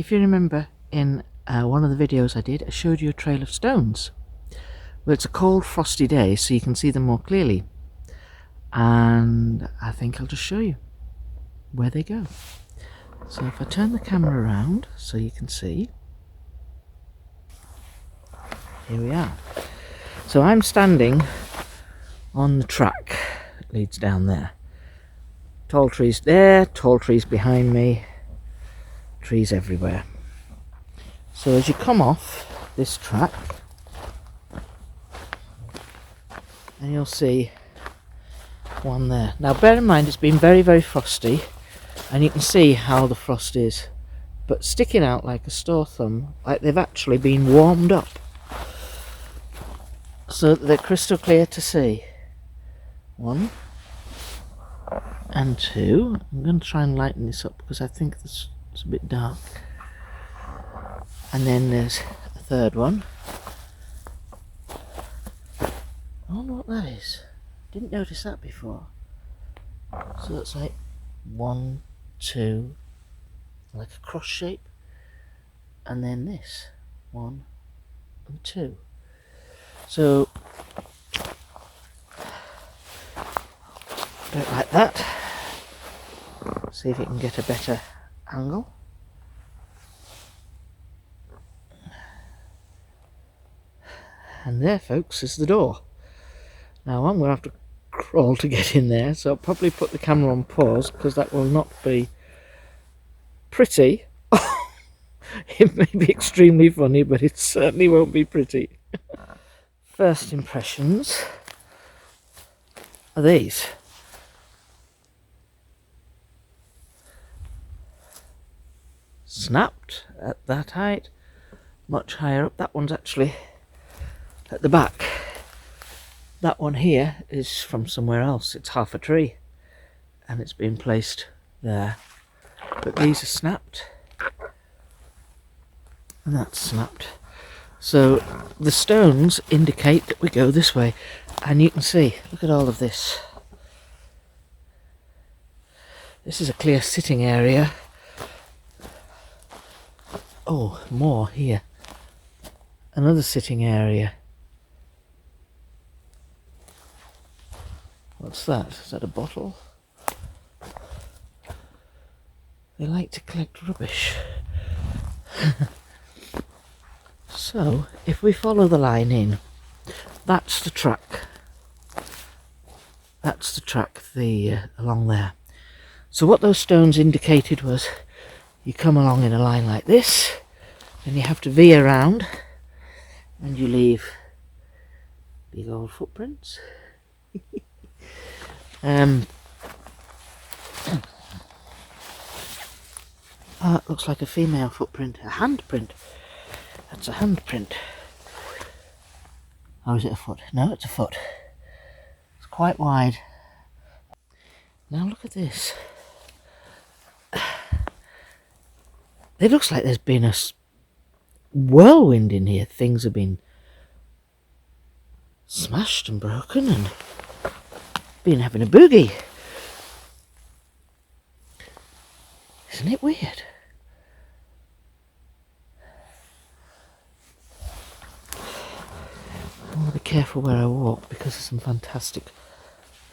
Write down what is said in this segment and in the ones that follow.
if you remember in one of the videos I did, I showed you a trail of stones. Well, it's a cold frosty day, so you can see them more clearly, and I think I'll just show you where they go. So if I turn the camera around so you can see, here we are. So I'm standing on the track that leads down there. Tall trees there, tall trees behind me, trees everywhere. So as you come off this track, and you'll see one there. Now bear in mind it's been very, very frosty, and you can see how the frost is, but sticking out like a store thumb, like they've actually been warmed up so that they're crystal clear to see. 1 and 2. I'm going to try and lighten this up because I think it's a bit dark. And then there's a third one. I wonder what that is. Didn't notice that before. So that's like 1, 2, like a cross shape, and then this 1 and 2. So do it like that. See if you can get a better angle. And there, folks, is the door. Now I'm going to have to crawl to get in there, so I'll probably put the camera on pause because that will not be pretty. It may be extremely funny, but it certainly won't be pretty. First impressions are these. Snapped at that height, much higher up. That one's actually at the back. That one here is from somewhere else. It's half a tree and it's been placed there. But these are snapped and that's snapped. So the stones indicate that we go this way, and you can see, look at all of this. This is a clear sitting area. Oh, more here. Another sitting area. What's that? Is that a bottle? They like to collect rubbish. So, if we follow the line in, that's the track. That's the track along there. So what those stones indicated was you come along in a line like this, and you have to veer around, and you leave big old footprints. Oh, it looks like a female footprint, a handprint. That's a handprint. Or is it a foot? No, it's a foot. It's quite wide. Now look at this. It looks like there's been a whirlwind in here. Things have been smashed and broken and been having a boogie. Isn't it weird? I want to be careful where I walk because there's some fantastic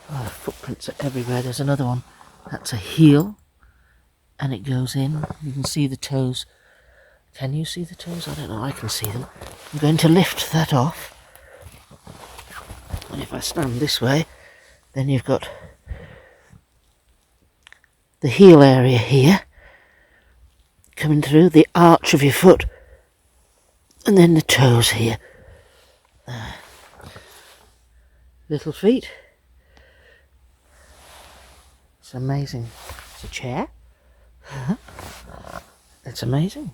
footprints are everywhere. There's another one. That's a heel, and it goes in. You can see the toes. Can you see the toes? I don't know. I can see them. I'm going to lift that off. And if I stand this way, then you've got the heel area here coming through the arch of your foot, and then the toes here. Little feet. It's amazing. It's a chair. It's amazing.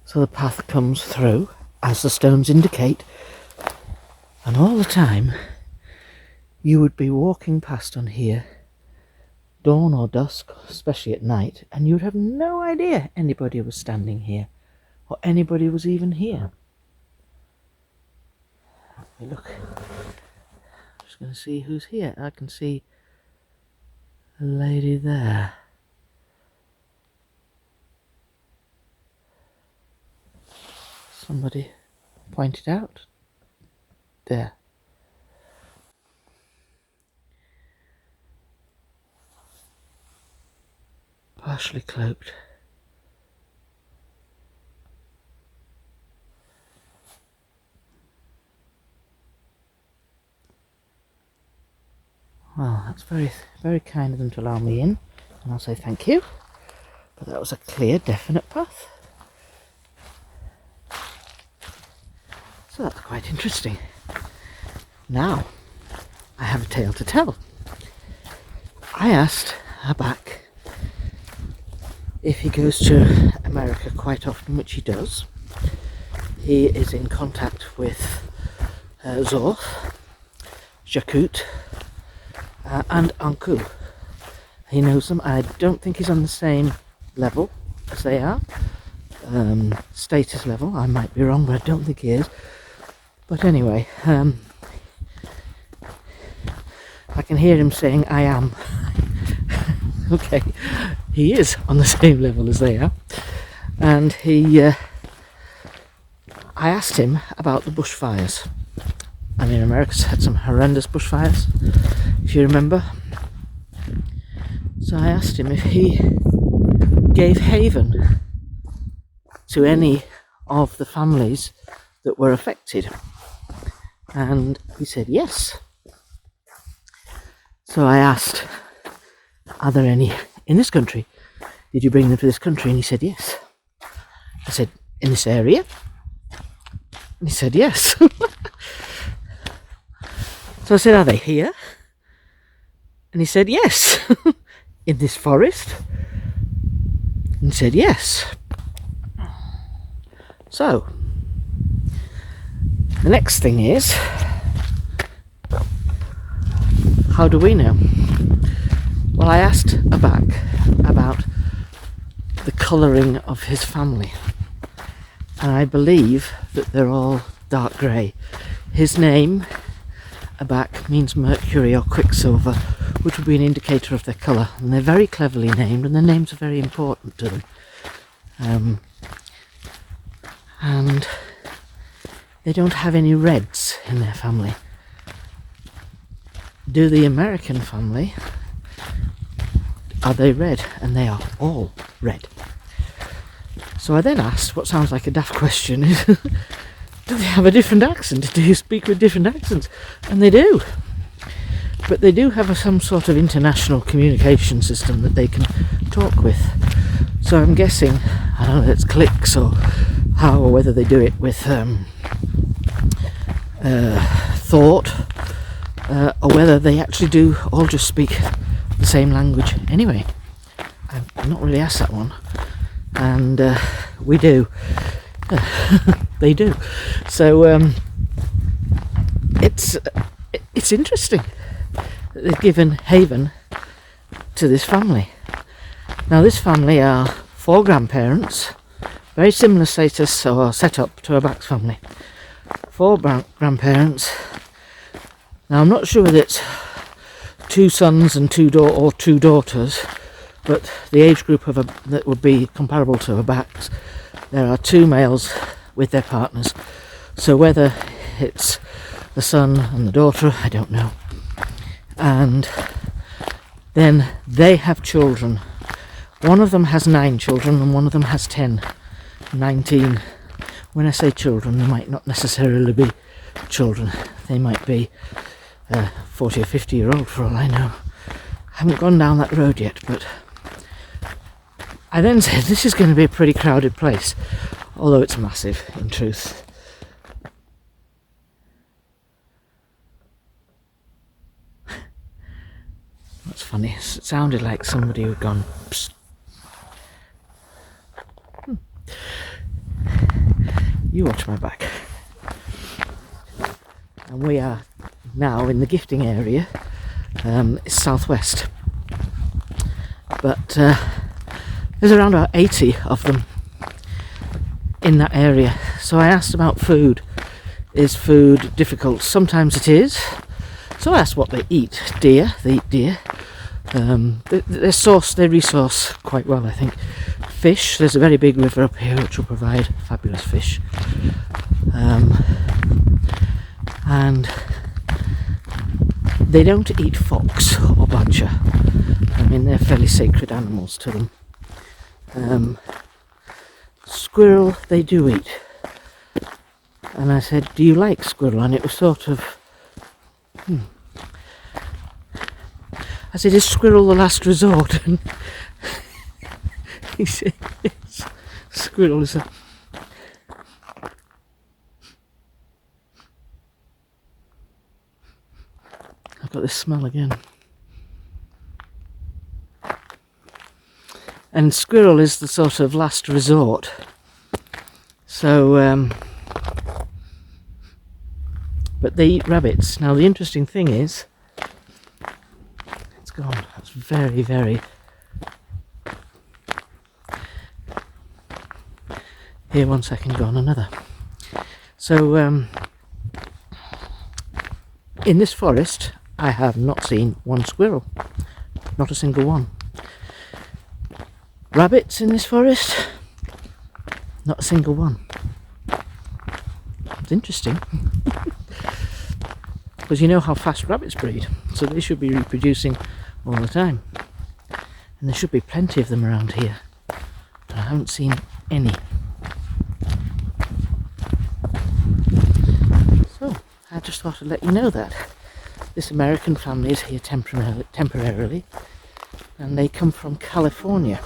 So the path comes through as the stones indicate, and all the time you would be walking past on here, dawn or dusk, especially at night, and you'd have no idea anybody was standing here or anybody was even here. Look, I'm just going to see who's here. I can see a lady there. somebody pointed out. There. Partially cloaked. Well, that's very, very kind of them to allow me in, and I'll say thank you. But that was a clear, definite path. So that's quite interesting. Now, I have a tale to tell. I asked Abaq if he goes to America quite often, which he does. He is in contact with Zorth, Jakut, and Anku. He knows them. I don't think he's on the same level as they are. Status level, I might be wrong, but I don't think he is. But anyway, I can hear him saying, I am. Okay, he is on the same level as they are. And I asked him about the bushfires. I mean, America's had some horrendous bushfires, if you remember. So I asked him if he gave haven to any of the families that were affected. And he said yes. So I asked, are there any in this country? Did you bring them to this country? And he said yes. I said, in this area? And he said yes. So I said, are they here? And he said yes. In this forest? And he said yes. So the next thing is, how do we know? Well, I asked Abaq about the colouring of his family, and I believe that they're all dark grey. His name, Abaq, means Mercury or Quicksilver, which would be an indicator of their colour, and they're very cleverly named, and their names are very important to them. And they don't have any reds in their family. Do the American family, are they red? And they are all red. So I then asked, what sounds like a daft question, is do they have a different accent? Do you speak with different accents? And they do. But they do have some sort of international communication system that they can talk with. So I'm guessing, I don't know if it's clicks or how, or whether they do it with thought, or whether they actually do all just speak the same language. Anyway, I've not really asked that one, and we do. They do. So it's interesting that they've given haven to this family. Now, this family are 4 grandparents, very similar status or setup to Abaq's family. 4 grandparents. Now, I'm not sure whether it's 2 sons and 2 daughters, but the age group of that would be comparable to Abaq's. There are 2 males with their partners. So whether it's the son and the daughter, I don't know. And then they have children. One of them has 9 children and one of them has 10. 19. When I say children, they might not necessarily be children. They might be 40 or 50 year old for all I know. I haven't gone down that road yet, but I then said this is going to be a pretty crowded place, although it's massive in truth. That's funny. It sounded like somebody who'd gone psst. You watch my back. And we are now in the gifting area. It's southwest, but there's around about 80 of them in that area. So I asked about food. Is food difficult? Sometimes it is. So I asked what they eat. Deer. They eat deer. They resource quite well, I think. fish. There's a very big river up here which will provide fabulous fish. And they don't eat fox or badger. I mean, they're fairly sacred animals to them. Squirrel they do eat. And I said, do you like squirrel? And it was sort of, I said, is squirrel the last resort? And he said, yes, squirrel is a... I've got this smell again. And squirrel is the sort of last resort. So, but they eat rabbits. Now the interesting thing is, it's gone. That's very, very... Here, 1 second, gone, another. So, in this forest, I have not seen one squirrel. Not a single one. Rabbits in this forest, not a single one. It's interesting. Because you know how fast rabbits breed, so they should be reproducing all the time. And there should be plenty of them around here. But I haven't seen any. So, I just thought I'd let you know that. This American family is here temporarily, and they come from California.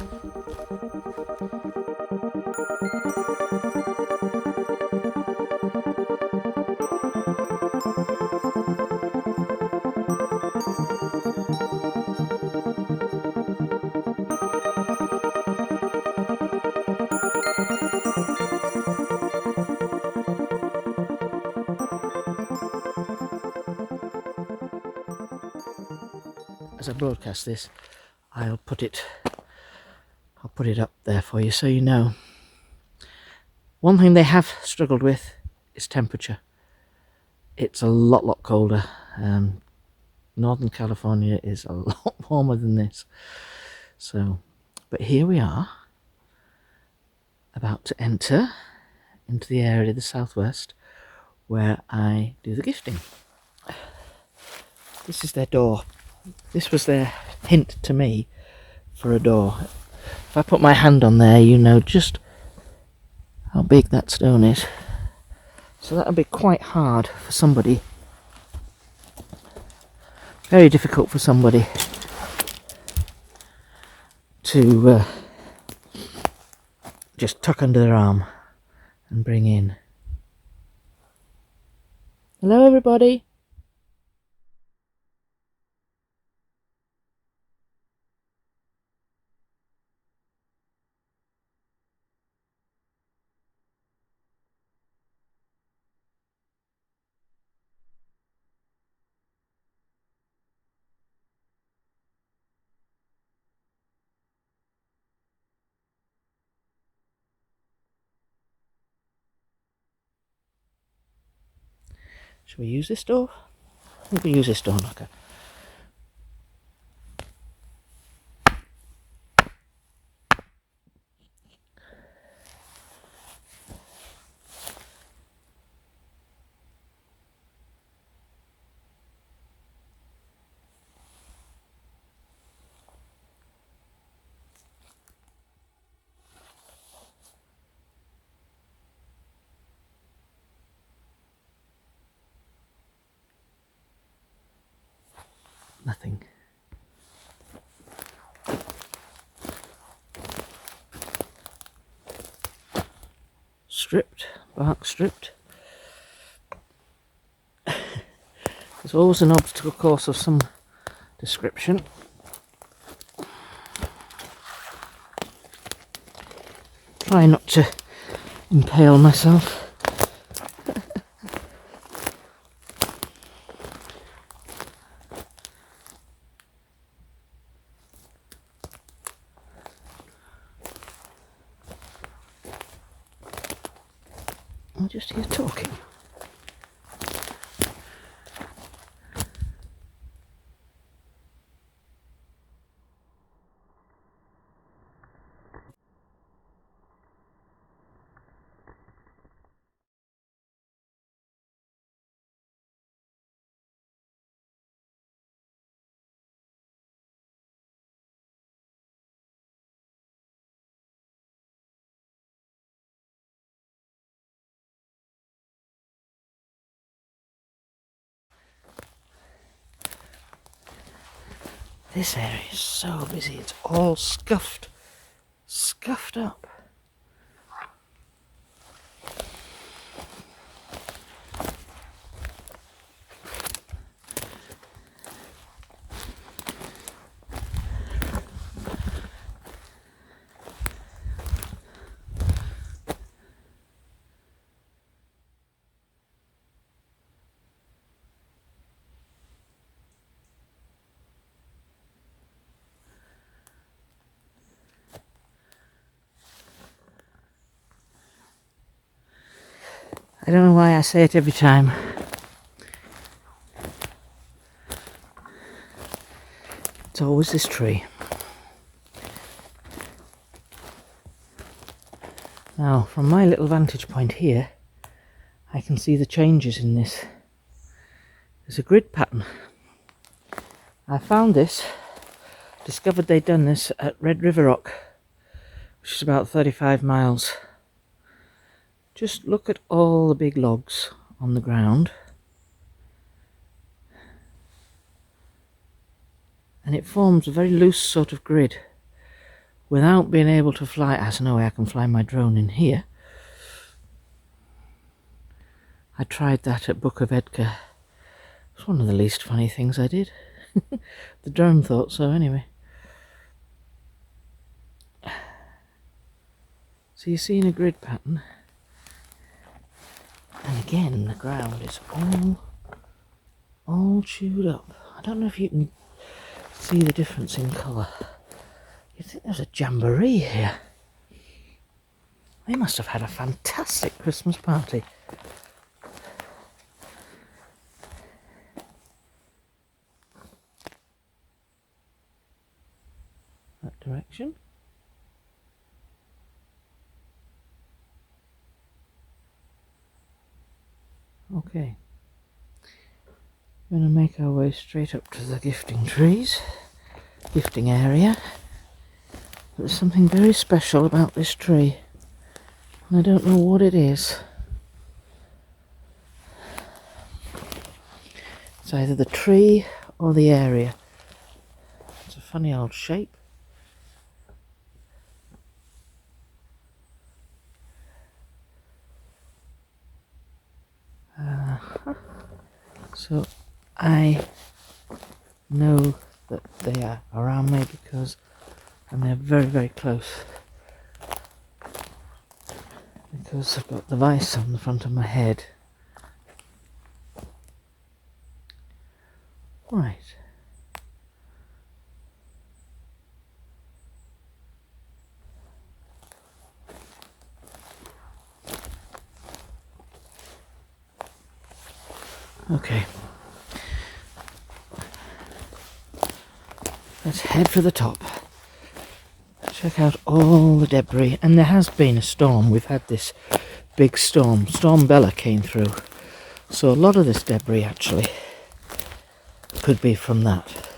As I broadcast this, I'll put it up there for you so you know. One thing they have struggled with is temperature. It's a lot colder. Northern California is a lot warmer than this. So, but here we are, about to enter into the area of the southwest where I do the gifting. This is their door. This was their hint to me for a door. If I put my hand on there, you know just how big that stone is. So that would be quite hard for somebody. Very difficult for somebody to just tuck under their arm and bring in. Hello everybody. Shall we use this door? I think we use this door knocker. Nothing. Stripped, bark stripped. There's always an obstacle course of some description. Try not to impale myself. I'm just here talking. This area is so busy, it's all scuffed up. I don't know why I say it every time. It's always this tree. Now, from my little vantage point here, I can see the changes in this. There's a grid pattern. I found this, discovered they'd done this at Red River Rock, which is about 35 miles. Just look at all the big logs on the ground. And it forms a very loose sort of grid without being able to fly. There's no way I can fly my drone in here. I tried that at Book of Edgar. It's one of the least funny things I did. The drone thought so anyway. So you're seeing a grid pattern. And again, the ground is all chewed up. I don't know if you can see the difference in colour. You'd think there's a jamboree here. They must have had a fantastic Christmas party. That direction. Okay. We're going to make our way straight up to the gifting trees, gifting area. But there's something very special about this tree, and I don't know what it is. It's either the tree or the area. It's a funny old shape. So I know that they are around me and they're very, very close, because I've got the vice on the front of my head. Right. Okay. Let's head for the top. Check out all the debris. And there has been a storm. We've had this big storm. Storm Bella came through. So a lot of this debris actually could be from that.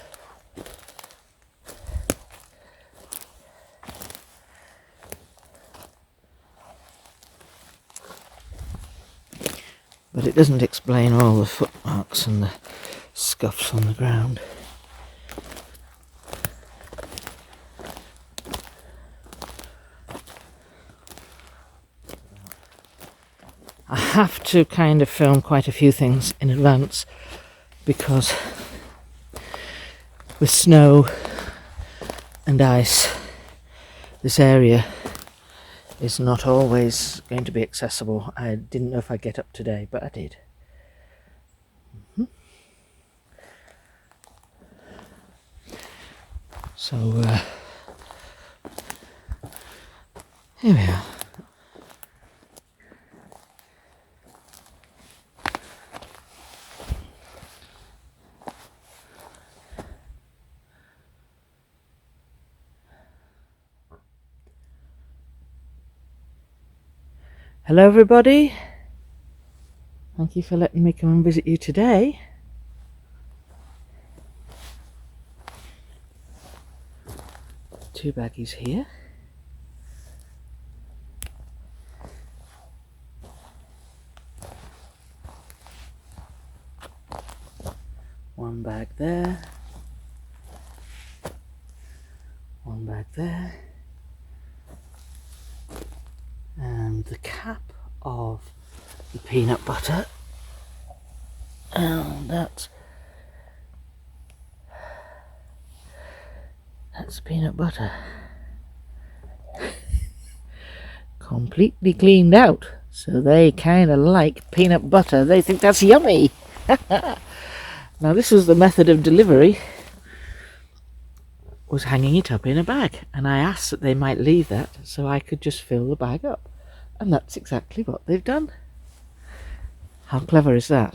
But it doesn't explain all the footmarks and the scuffs on the ground. I have to kind of film quite a few things in advance, because with snow and ice, this area is not always going to be accessible. I didn't know if I'd get up today, but I did. So here we are. Hello everybody, thank you for letting me come and visit you today. Two baggies here. One bag there. bag there. And the cap of the peanut butter. And that's peanut butter. Completely cleaned out. So they kind of like peanut butter. They think that's yummy. Now this was the method of delivery. Was hanging it up in a bag, and I asked that they might leave that so I could just fill the bag up, and that's exactly what they've done. How clever is that?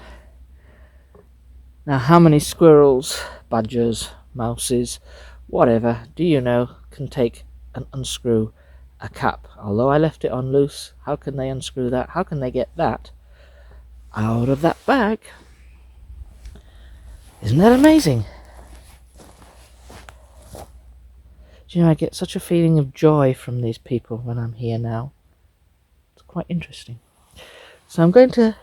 Now how many squirrels, badgers, mouses, whatever, do you know can take and unscrew a cap? Although I left it on loose, how can they unscrew that? How can they get that out of that bag? Isn't that amazing? Do you know, I get such a feeling of joy from these people when I'm here now. It's quite interesting. So I'm going to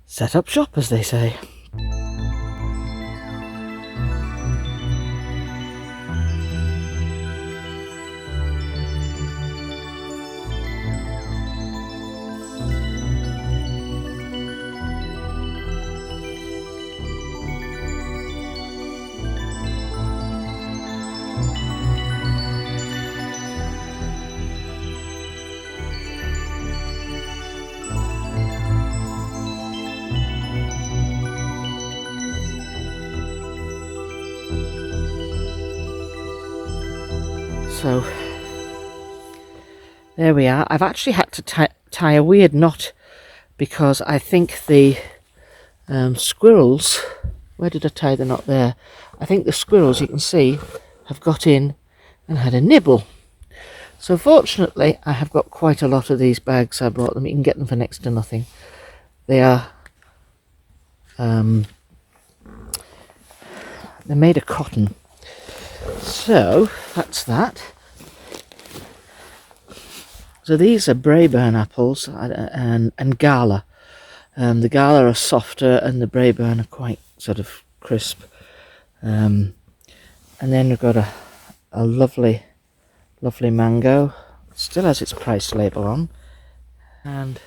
set up shop, as they say. So there we are. I've actually had to tie a weird knot because I think the squirrels, where did I tie the knot there? I think the squirrels, you can see, have got in and had a nibble. So fortunately I have got quite a lot of these bags. I bought them. You can get them for next to nothing. They are they're made of cotton. So that's that. So these are Braeburn apples and Gala. The Gala are softer and the Braeburn are quite sort of crisp. And then we've got a lovely mango. It still has its price label on. And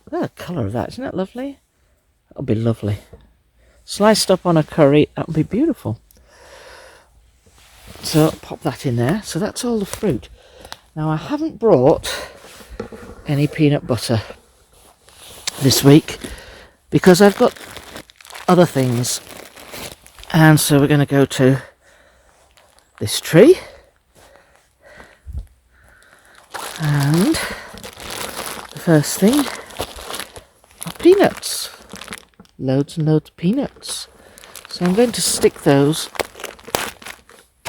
the colour of that, isn't that lovely? That'll be lovely. Sliced up on a curry, that would be beautiful. So pop that in there. So that's all the fruit. Now I haven't brought any peanut butter this week because I've got other things. And so we're going to go to this tree. And the first thing are peanuts. Loads and loads of peanuts. So I'm going to stick those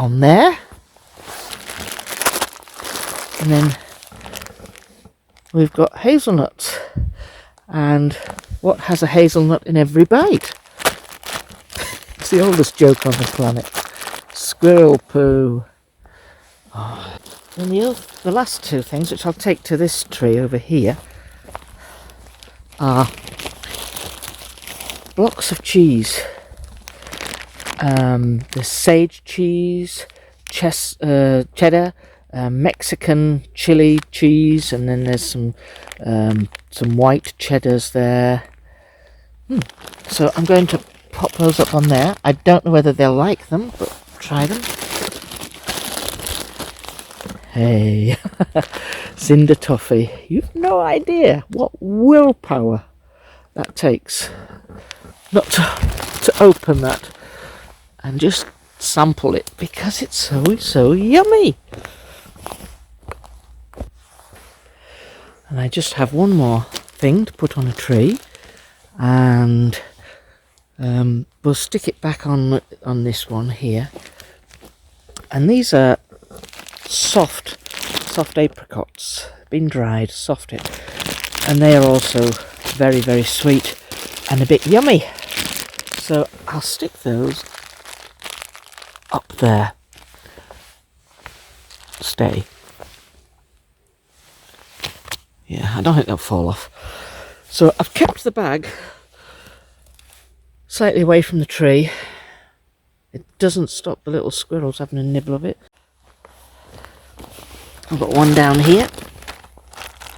on there. And then we've got hazelnuts. And what has a hazelnut in every bite? It's the oldest joke on the planet. Squirrel poo. Oh. And the last two things, which I'll take to this tree over here, are blocks of cheese. There's sage cheese, cheddar, Mexican chili cheese, and then there's some white cheddars there. So I'm going to pop those up on there. I don't know whether they'll like them, but try them. Hey, Cinder Toffee, you've no idea what willpower that takes not to open that and just sample it because it's so yummy. And I just have one more thing to put on a tree, and we'll stick it back on this one here. And these are soft apricots, been dried, softed, and they are also very sweet and a bit yummy. So I'll stick those up there. Stay. Yeah, I don't think they'll fall off. So I've kept the bag slightly away from the tree. It doesn't stop the little squirrels having a nibble of it. I've got one down here.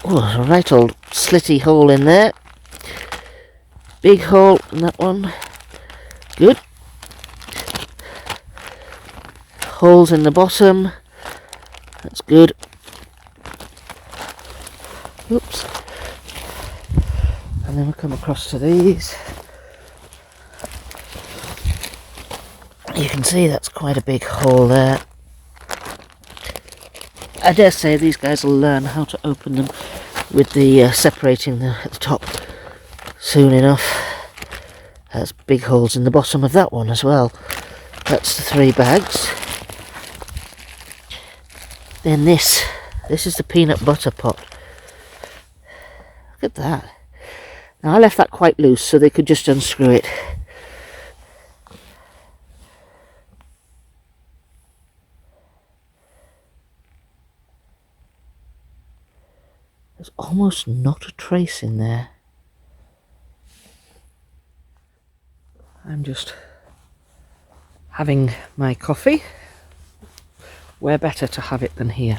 Oh, there's a right old slitty hole in there. Big hole in that one. Good. Holes in the bottom. That's good. Oops. And then we come across to these. You can see that's quite a big hole there. I dare say these guys will learn how to open them with the separating at the top soon enough. There's big holes in the bottom of that one as well. That's the 3 bags. Then this is the peanut butter pot. Look at that. Now I left that quite loose so they could just unscrew it. There's almost not a trace in there. I'm just having my coffee. Where better to have it than here?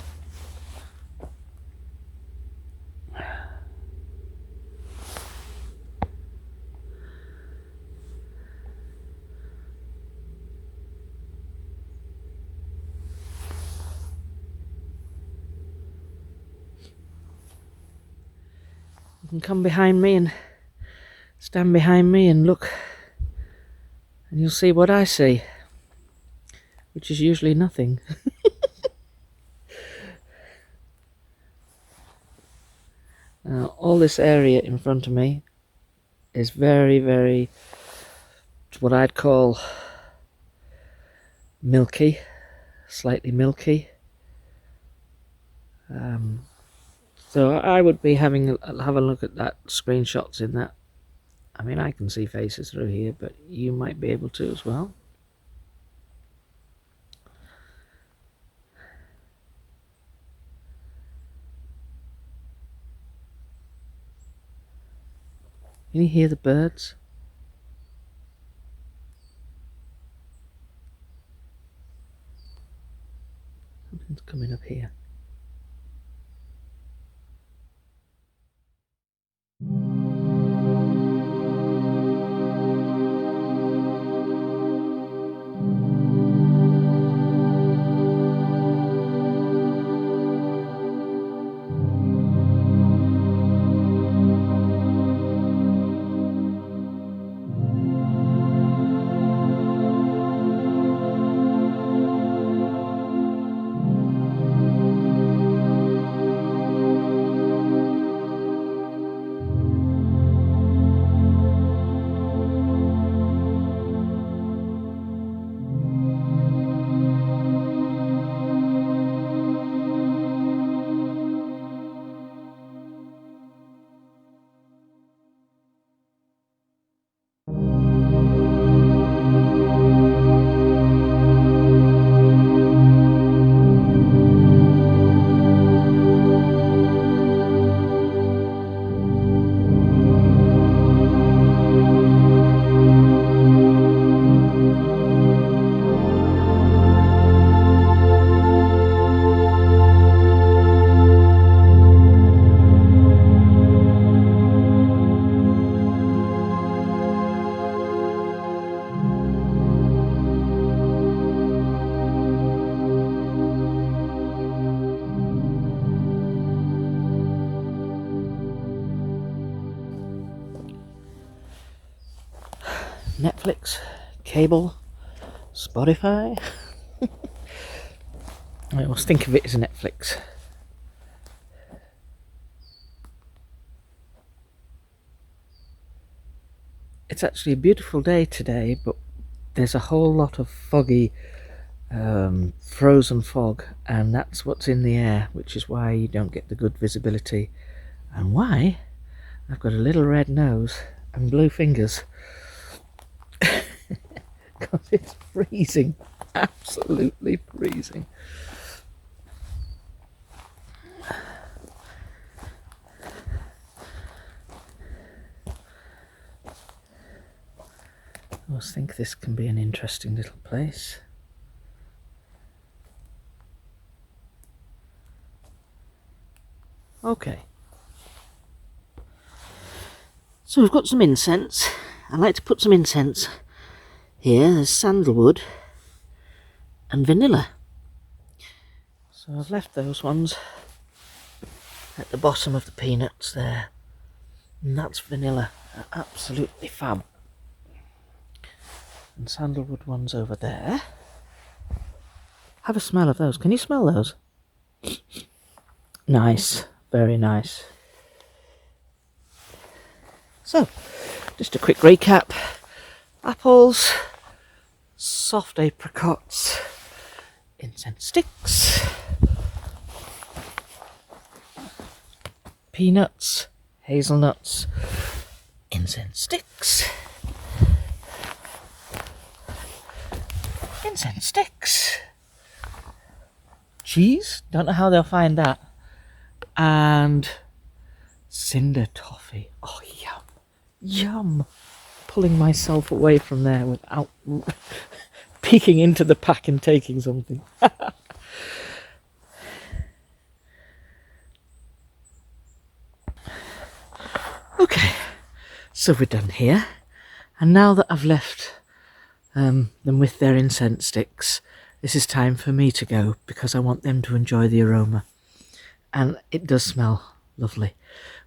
You can come behind me and stand behind me and look, and you'll see what I see, which is usually nothing. Now, all this area in front of me is very, very, what I'd call milky, slightly milky. So I would be have a look at that, screenshots in that. I mean, I can see faces through here, but you might be able to as well. Can you hear the birds? Something's coming up here. Netflix, cable, Spotify. I always think of it as Netflix. It's actually a beautiful day today, but there's a whole lot of foggy, frozen fog, and that's what's in the air, which is why you don't get the good visibility, and why I've got a little red nose and blue fingers. Because it's freezing, absolutely freezing. I always think this can be an interesting little place. Okay. So we've got some incense. I like to put some incense here. There's sandalwood and vanilla. So I've left those ones at the bottom of the peanuts there. And that's vanilla. They're absolutely fab. And sandalwood ones over there. Have a smell of those. Can you smell those? Nice. Very nice. So, just a quick recap. Apples, soft apricots, incense sticks, peanuts, hazelnuts, incense sticks, incense sticks, cheese, don't know how they'll find that, and cinder toffee. Oh, yum, yum. Pulling myself away from there without peeking into the pack and taking something. Okay, so we're done here, and now that I've left them with their incense sticks, this is time for me to go because I want them to enjoy the aroma, and it does smell lovely.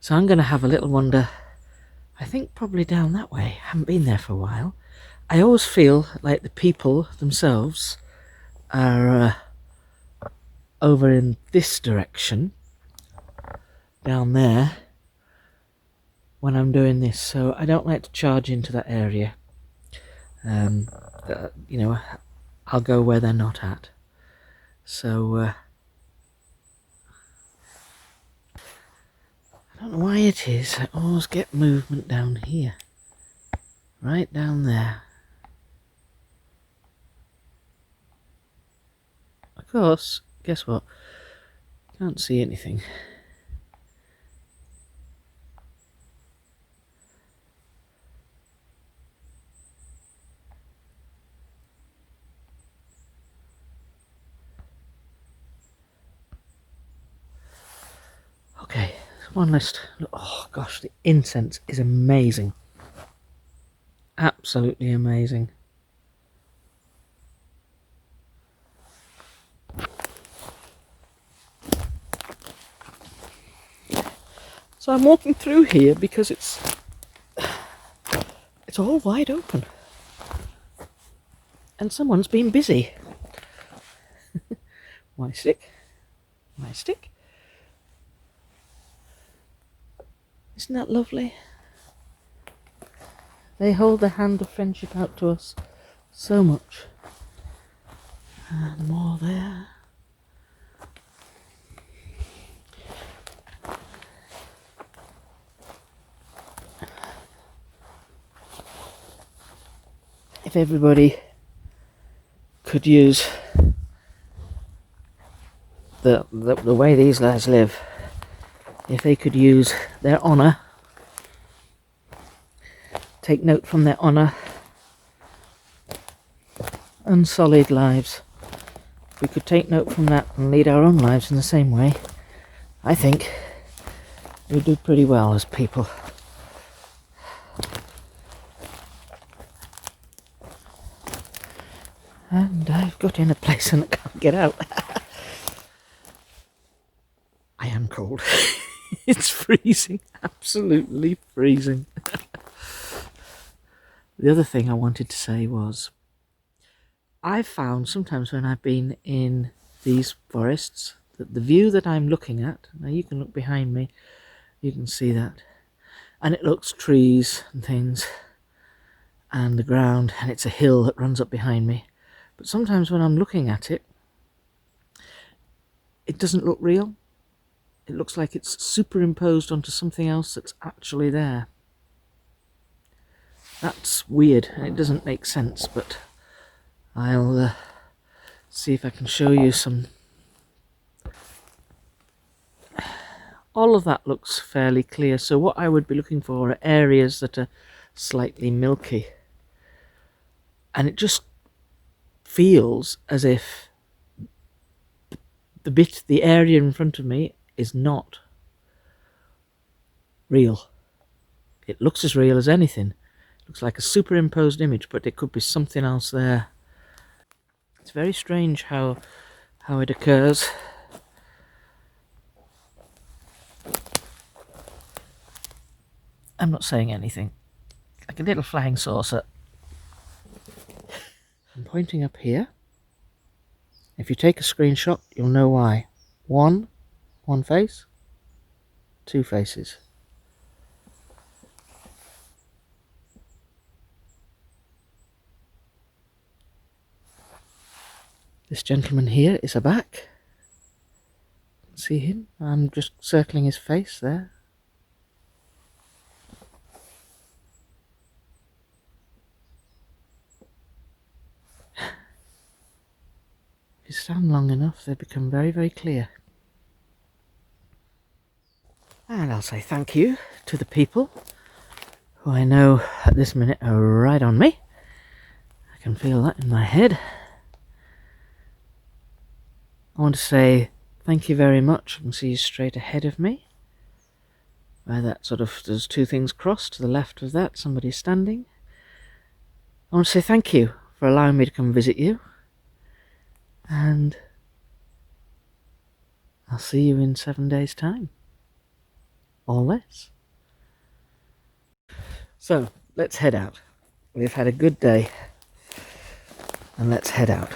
So I'm going to have a little wander, I think probably down that way. I haven't been there for a while. I always feel like the people themselves are over in this direction, down there, when I'm doing this, so I don't like to charge into that area. You know, I'll go where they're not at. So I don't know why it is, I always get movement down here. Right down there. Of course, guess what? Can't see anything. Okay, one last. Oh gosh, the incense is amazing. Absolutely amazing. So I'm walking through here because it's all wide open. And someone's been busy. My stick. My stick. Isn't that lovely? They hold the hand of friendship out to us so much. And more there. If everybody could use the way these lads live, if they could use their honour, take note from their honour, unsullied lives, if we could take note from that and lead our own lives in the same way, I think we do pretty well as people. And I've got in a place and I can't get out. I am cold. It's freezing, absolutely freezing. The other thing I wanted to say was, I've found sometimes when I've been in these forests that the view that I'm looking at, now you can look behind me, you can see that, and it looks trees and things and the ground, and it's a hill that runs up behind me, but sometimes when I'm looking at it, it doesn't look real. It looks like it's superimposed onto something else that's actually there. That's weird and it doesn't make sense, but I'll see if I can show you some. All of that looks fairly clear, so what I would be looking for are areas that are slightly milky, and it just feels as if the area in front of me is not. real. It looks as real as anything. It looks like a superimposed image, but it could be something else there. It's very strange how it occurs. I'm not saying anything. Like a little flying saucer. I'm pointing up here. If you take a screenshot, you'll know why. One face, two faces. This gentleman here is Abaq. See him? I'm just circling his face there. If you stand long enough, they become very, very clear. And I'll say thank you to the people who I know at this minute are right on me. I can feel that in my head. I want to say thank you very much. I can see you straight ahead of me. Where that sort of, there's two things crossed. To the left of that, somebody's standing. I want to say thank you for allowing me to come visit you. And I'll see you in 7 days' time. Or less. So, let's head out. We've had a good day. And let's head out.